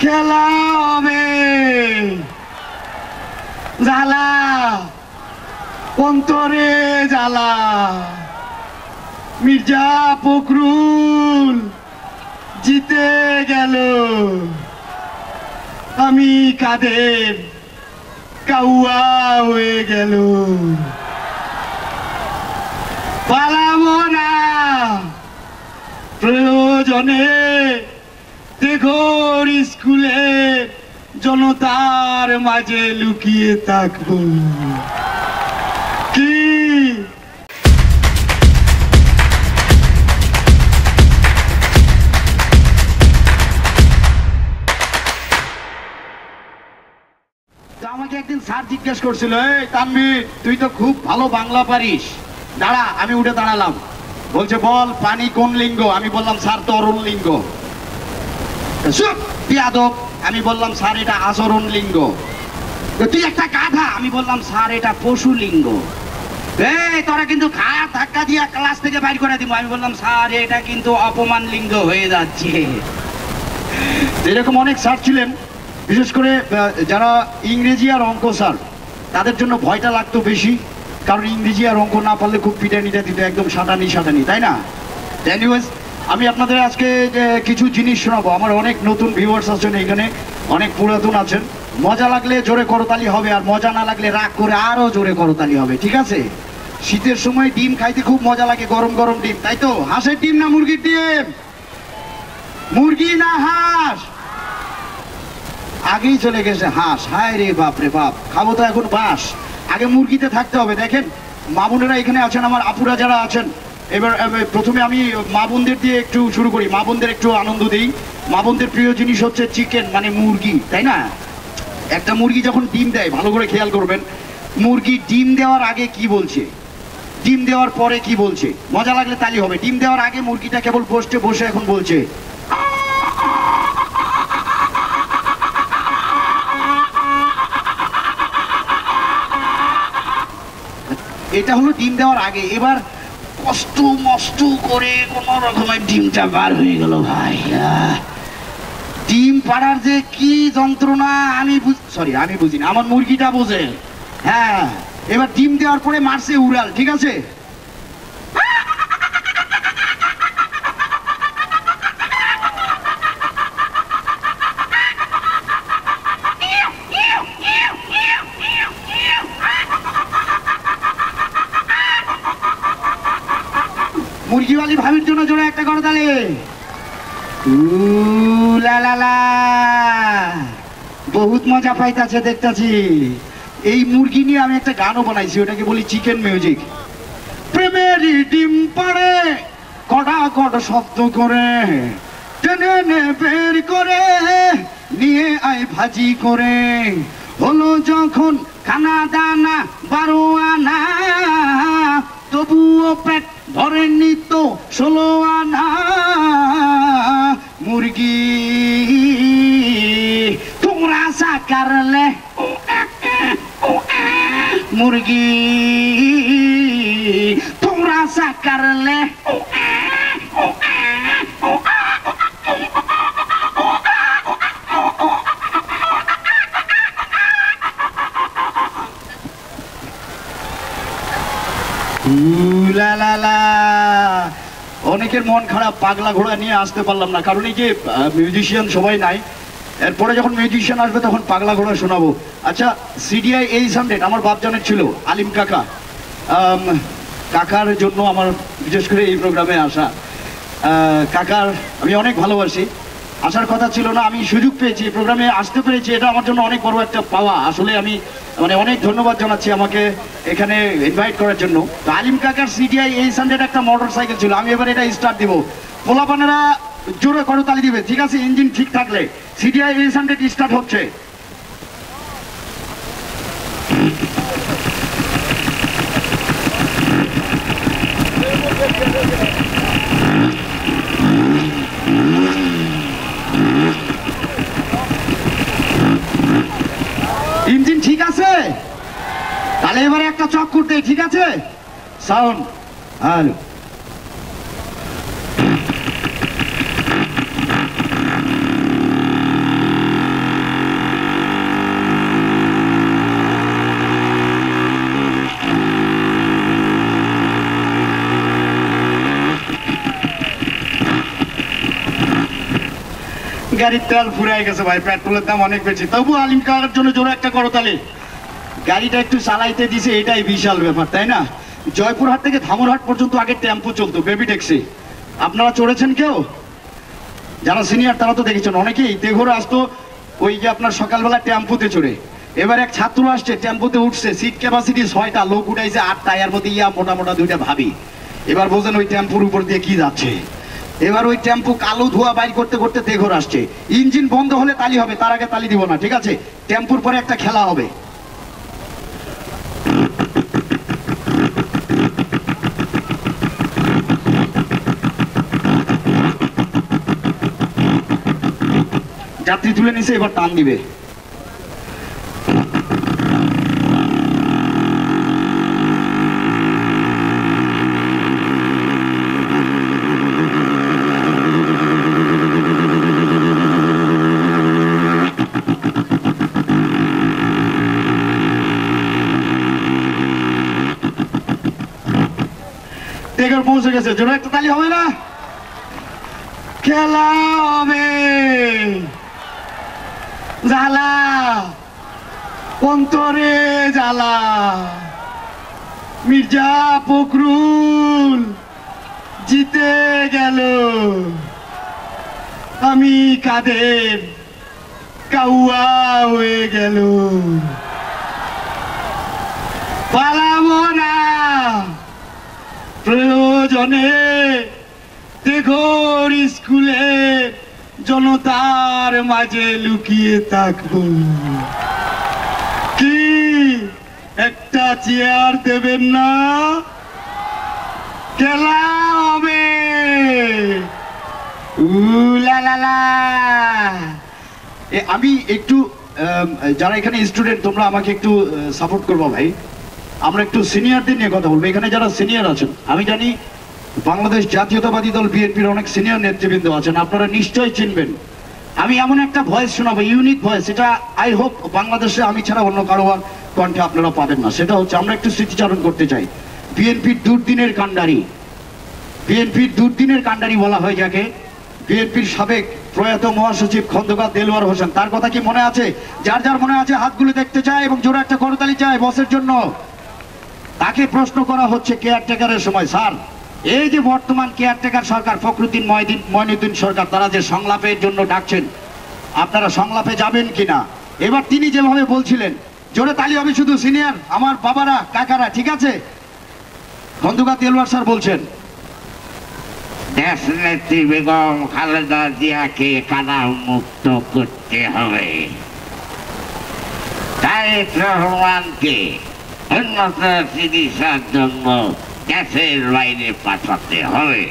খেলা হবে জ্বালা অন্তরে জ্বালা মির্জা ফখরুল জিতে গেল আমি কাদের কাউয়া হয়ে গেল পালাবো না প্রয়োজনে দেখো স্কুলে জনতার মাঝে লুকিয়ে থাকবো কি আমাকে একদিন স্যার জিজ্ঞেস করছিল, এই তানভীর তুই তো খুব ভালো বাংলা পারিস, দাঁড়া। আমি উঠে দাঁড়ালাম, বলছে বল পানি কোন লিঙ্গ? আমি বললাম স্যার তরল লিঙ্গ। পিয়াদব, আমি বললাম স্যার এটা আচরণ লিঙ্গ। তুই একটা গাধা, আমি বললাম স্যার এটা পশু লিঙ্গ। এই তোরা কিন্তু খায়া ধাক্কা দিয়া ক্লাস থেকে বাইর করে দিব। আমি বললাম স্যার এটা কিন্তু অপমান লিঙ্গ হয়ে যাচ্ছে। এরকম অনেক স্যার ছিলেন, বিশেষ করে যারা ইংরেজি আর অঙ্ক স্যার, তাদের জন্য ভয়টা লাগতো বেশি, কারণ ইংরেজি আর অঙ্ক না পারলে খুব পিটানিটা দিত, একদম সাটানি সাটানি, তাই না? এনিওয়েজ, আমি আপনাদের আজকে কিছু জিনিস শোনাবো। আমার অনেক নতুন ভিউয়ার্স আছেন এখানে, অনেক পুরাতন আছেন। মজা লাগলে জোরে করতালি হবে, আর মজা না লাগলে রাগ করে আরো জোরে করতালি হবে, ঠিক আছে? শীতের সময় ডিম খাইতে খুব মজা লাগে, গরম গরম ডিম, তাই তো? হাঁসের ডিম না মুরগির ডিম? মুরগি না হাঁস? আগেই চলে গেছে হাঁস। হায় রে বাপ রে বাপ, খাবো তো এখন বাস। আগে মুরগিতে থাকতে হবে। দেখেন মা বোনেরা এখানে আছেন, আমার আপুরা যারা আছেন, এবার প্রথমে আমি মা বোনদের দিয়ে একটু শুরু করি, মা বোনদের একটু আনন্দ দিই। মা বোনদের প্রিয় জিনিস হচ্ছে চিকেন, মানে মুরগি, তাই না? একটা মুরগি যখন ডিম দেয়, ভালো করে খেয়াল করবেন, মুরগি ডিম দেওয়ার আগে কি বলছে, ডিম দেওয়ার পরে কি বলছে, মজা লাগলে তালি হবে। ডিম দেওয়ার আগে মুরগিটা কেবল পোস্টে বসে এখন বলছে এটা হলো ডিম দেওয়ার আগে। এবার কষ্ট মষ্ট করে কোন রকমের ডিমটা বার হয়ে গেল ভাই। ডিম পাড়ার যে কি যন্ত্রণা আমি বুঝি না, আমার মুরগিটা বোঝে। হ্যাঁ, এবার ডিম দেওয়ার পরে মারছে উড়াল, ঠিক আছে? মুরগিওয়ালি ভাবির জন্য জোরে একটা করতালি। বহুত মজা পাইতাছে দেখতাছি। এই মুরগি নিয়ে আমি একটা গানও বানাইছি, ওটাকে বলি চিকেন মিউজিক। প্রেমেরই ডিম পাড়ে কড়া কড় শব্দ করে, টেনে নে বের করে নিয়ে আয় ভাজি করে। হলো যখন খানা দানা 12 আনা, তবুও পেট ধরেনি তো 16 আনা। মুরগি তোমরা সা করলে, মুরগি তোমরা সা করলে। অনেকের মন খারাপ, পাগলা ঘোড়া নিয়ে আসতে পারলাম না, কারণ এই যে মিউজিশিয়ান সবাই নাই। এরপরে যখন মিউজিশিয়ান আসবে তখন পাগলা ঘোড়া শোনাবো। আচ্ছা, সিডিআই 800 আমার বাপজানের ছিল, আলিম কাকা। কাকার জন্য আমার বিশেষ করে এই প্রোগ্রামে আসা। কাকার আমি অনেক ভালোবাসি। আসার কথা ছিল না, আমি সুযোগ পেয়েছি, প্রোগ্রামে আসতে পেরেছি, এটা আমার জন্য অনেক বড় একটা পাওয়া। আসলে আমি মানে অনেক ধন্যবাদ জানাচ্ছি আমাকে এখানে ইনভাইট করার জন্য। তো আলিম কাকার সিডিআই 800 একটা মোটর সাইকেল ছিল। আমি এবার এটা স্টার্ট দিব, পোলাপানেরা জোরে করতালি দিবে, ঠিক আছে? ইঞ্জিন ঠিক থাকলে সিডিআই 800 স্টার্ট হচ্ছে। ইঞ্জিন ঠিক আছে? তাহলে এবারে একটা চক্কর দেই, ঠিক আছে? Sound hello. গাড়ির তেল ফুরাই গেছে ভাই, পেট্রোলের দাম অনেক বেশি, তবু আলিম কাকার জন্য জোরে একটা করতালি। গাড়িটা একটু চালাইতে দিছে, এটাই বিশাল ব্যাপার, তাই না? জয়পুরহাট থেকে ধামরহাট পর্যন্ত আগে টেম্পো চলতো, বেবি ট্যাক্সি। আপনারা চড়েছেন কেউ? যারা সিনিয়র তারা তো দেখেছেন, অনেকেই দেঘরে আসতো ওই যে আপনার সকালবেলা টেম্পোতে চড়ে। এবার এক ছাত্র আসছে, টেম্পোতে উঠছে, সিট ক্যাপাসিটি 6টা, লোক উঠাইছে 8টা, এর মধ্যে মোটা মোটা 2টা ভাবি। এবার বোঝেন ওই টেম্পোর উপর দিয়ে কি যাচ্ছে। এবার ওই টেম্পো কালো ধোয়া বাইর করতে করতে দেঘর আসছে। ইঞ্জিন বন্ধ হলে তালি হবে, তার আগে তালি দিব না, ঠিক আছে? টেম্পোর পরে একটা খেলা হবে। যাত্রী তুলে নিছে, এবার টান দিবে। টেকার পৌঁছে গেছে, জোরে একটা তালি হবে না? খেলা হবে, জ্বালা অন্তরে জ্বালা। মির্জা ফখরুল জিতে গেল, আমি কাদের কাউয়া হয়ে গেল। পালাবো না প্রয়োজনে, দেখো স্কুলে জনতার মাঝে লুকিয়ে থাকবো। কি একটা চেয়ার দেবেন না? খেলা হবে, উলালালা। আমি একটু যারা এখানে স্টুডেন্ট, তোমরা আমাকে একটু সাপোর্ট করবো ভাই। আমরা একটু সিনিয়রদের নিয়ে কথা বলবো। এখানে যারা সিনিয়র আছেন, আমি জানি বাংলাদেশ জাতীয়তাবাদী দল বিএনপির অনেক সিনিয়র নেতৃবৃন্দ আছেন, আপনারা নিশ্চয়ই চিনবেন। আমি এমন একটা ভয়েস শোনাবো, ইউনিক ভয়েস, এটা আই হোপ বাংলাদেশে আমি ছাড়া অন্য কারোর কণ্ঠে আপনারা পাবেন না। সেটা হচ্ছে, আমরা একটু স্মৃতিচারণ করতে চাই বিএনপির দুর্দিনের কাণ্ডারি। বিএনপির দুর্দিনের কাণ্ডারি বলা হয় যাকে, বিএনপির সাবেক প্রয়াত মহাসচিব খন্দকার দেলোয়ার হোসেন। তার কথা কি মনে আছে? যার যার মনে আছে হাতগুলো দেখতে চায় এবং জোরে একটা করতালি চায় বসের জন্য। তাকে প্রশ্ন করা হচ্ছে কেয়ারটেকারের সময়, স্যার এই যে বর্তমান কেয়ারটেকার সরকার ফখরুদ্দিন মঈনুদ্দিন সরকার, তারা যে সংলাপের জন্য ডাকছেন, আপনারা সংলাপে যাবেন কিনা? এবার তিনি যেভাবে বলছিলেন, জোরে তালি হবে শুধু সিনিয়র আমার বাবারা কাকারা, ঠিক আছে? খন্দকার দেলোয়ার স্যার বলছেন, দেশনেত্রী বেগম খালেদা জিয়াকে কারা মুক্ত করতে হবে, তারেক রহমানকে উন্নত চিকিৎসার জন্য দেশের বাইরে পাঠাতে হবে,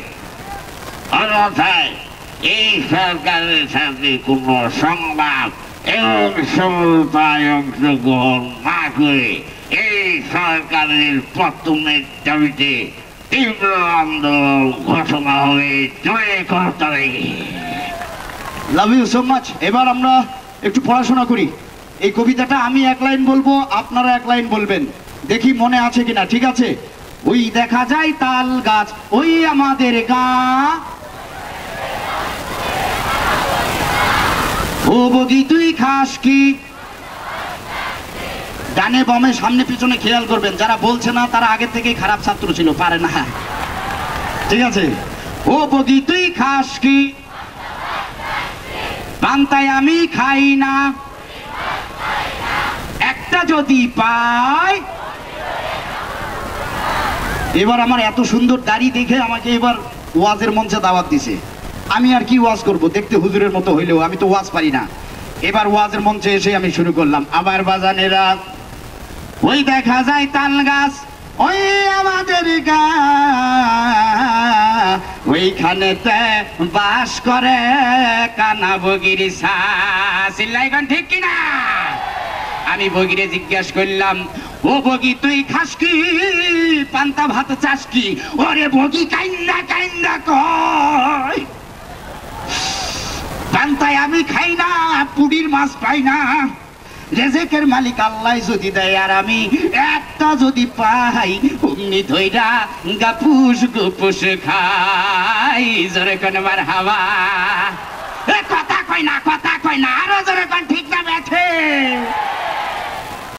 অন্যথায় এই সরকারের সাথে কোনো সংলাপ এবং সমঝোতায় অংশগ্রহণ না করে এই সরকারের পতনের দাবিতে তীব্র আন্দোলন ঘোষণা হবে। জয় করতালি। Love you so much. এবার আমরা একটু পড়াশোনা করি। এই কবিতাটা আমি এক লাইন বলবো, আপনারা এক লাইন বলবেন, দেখি মনে আছে কিনা, ঠিক আছে? ওই দেখা যায় তাল গাছ, ওই আমাদের গা, ও বগি তুই খাস কি। ডানে বামে সামনে পিছনে খেয়াল করবেন, যারা বলছে না তারা আগে থেকেই খারাপ ছাত্র ছিল, পারে না, ঠিক আছে? ও বগি তুই খাস কি, পান্তায় আমি খাই না, একটা যদি পাই। এবার আমার এত সুন্দর দাড়ি দেখে আমাকে এবার ওয়াজের মঞ্চে দাওয়াত দিছে। আমি আর কি ওয়াজ করব, দেখতে হুজুরের মতো হইলেও আমি তো ওয়াজ পারি না। এবার ওয়াজের মঞ্চে এসে আমি শুরু করলাম, আবার বাজানেরা ওই দেখা যায় তাল গাছ, ওই আমাদের গা, ওইখানেতে বাস করে কানা বগির সিল্লাইগন, ঠিক কিনা? আমি বগিরে জিজ্ঞেস করলাম, ও বগি তুই খাস কি, পান্তা ভাত চাস কি? ওরে বগি কাইন্দা কাইন্দা কয়, পান্তায় আমি খাই না, পুডির মাছ পাই না, রেজেকের মালিক আল্লাহ যদি দেয় আর আমি একটা যদি পাই, অমনি ধইরা গাপুস গুপুস খাই। জোরে কোন মারহাবা। কথা কয় কয় না, কথা কয় না।